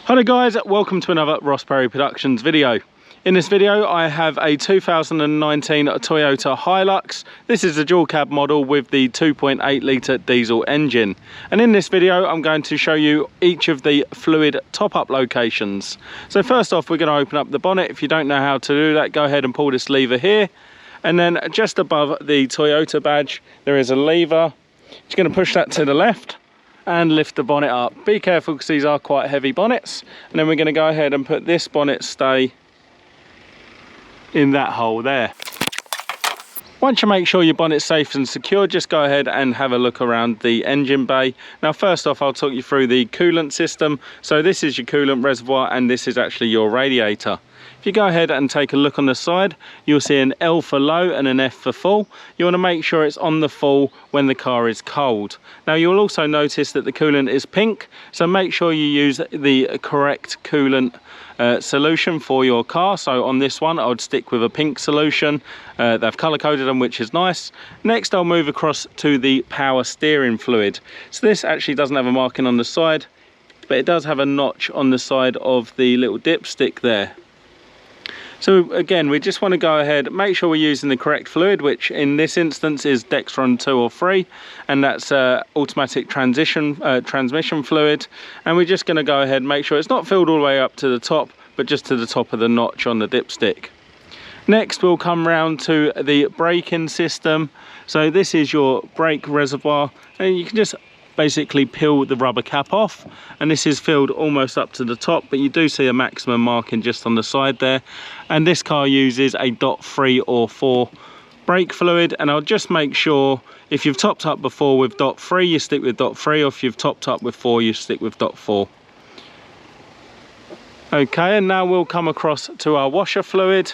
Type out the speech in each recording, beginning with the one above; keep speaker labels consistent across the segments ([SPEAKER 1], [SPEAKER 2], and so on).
[SPEAKER 1] Hello guys, welcome to another Ross Perry Productions video. In this video I have a 2019 Toyota Hilux. This is a dual cab model with the 2.8 litre diesel engine. And in this video I'm going to show you each of the fluid top-up locations. So first off, we're going to open up the bonnet. If you don't know how to do that, go ahead and pull this lever here. And then just above the Toyota badge there is a lever. Just going to push that to the left and lift the bonnet up. Be careful because these are quite heavy bonnets. And then we're going to go ahead and put this bonnet stay in that hole there. Once you make sure your bonnet's safe and secure, just go ahead and have a look around the engine bay. Now first off, I'll talk you through the coolant system. So this is your coolant reservoir and this is actually your radiator. If you go ahead and take a look on the side, you'll see an L for low and an F for full. You want to make sure it's on the full when the car is cold. Now you'll also notice that the coolant is pink, so make sure you use the correct coolant solution for your car. So on this one I would stick with a pink solution. They've color coded them, which is nice. Next I'll move across to the power steering fluid. So this actually doesn't have a marking on the side, but it does have a notch on the side of the little dipstick there. So again, we just want to go ahead, make sure we're using the correct fluid, which in this instance is Dexron 2 or 3, and that's automatic transmission fluid. And we're just going to go ahead and make sure it's not filled all the way up to the top, but just to the top of the notch on the dipstick. Next we'll come round to the braking system. So this is your brake reservoir, and you can just basically peel the rubber cap off, and this is filled almost up to the top, but you do see a maximum marking just on the side there. And this car uses a .3 or 4 brake fluid, and I'll just make sure if you've topped up before with .3 you stick with .3, or if you've topped up with 4 you stick with .4. Okay, and now we'll come across to our washer fluid.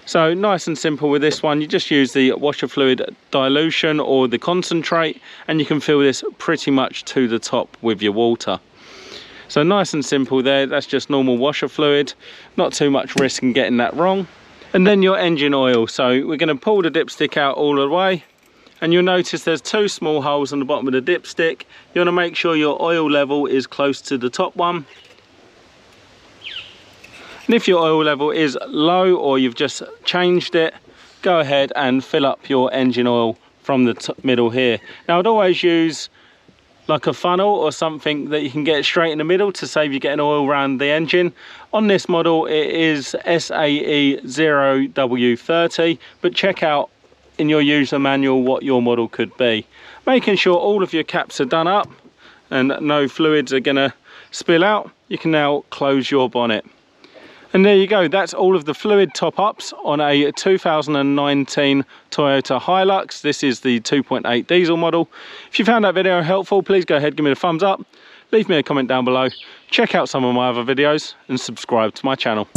[SPEAKER 1] So nice and simple with this one, you just use the washer fluid dilution or the concentrate, and you can fill this pretty much to the top with your water. So nice and simple there, that's just normal washer fluid, not too much risk in getting that wrong. And then your engine oil, so we're going to pull the dipstick out all the way, and you'll notice there's 2 small holes on the bottom of the dipstick. You want to make sure your oil level is close to the top one. And if your oil level is low or you've just changed it, go ahead and fill up your engine oil from the middle here. Now I'd always use like a funnel or something that you can get straight in the middle to save you getting oil around the engine. On this model it is SAE 0W30, but check out in your user manual what your model could be. Making sure all of your caps are done up and no fluids are going to spill out, you can now close your bonnet. And there you go, that's all of the fluid top-ups on a 2019 Toyota Hilux. This is the 2.8 diesel model. If you found that video helpful, please go ahead, give me a thumbs up, leave me a comment down below, check out some of my other videos and subscribe to my channel.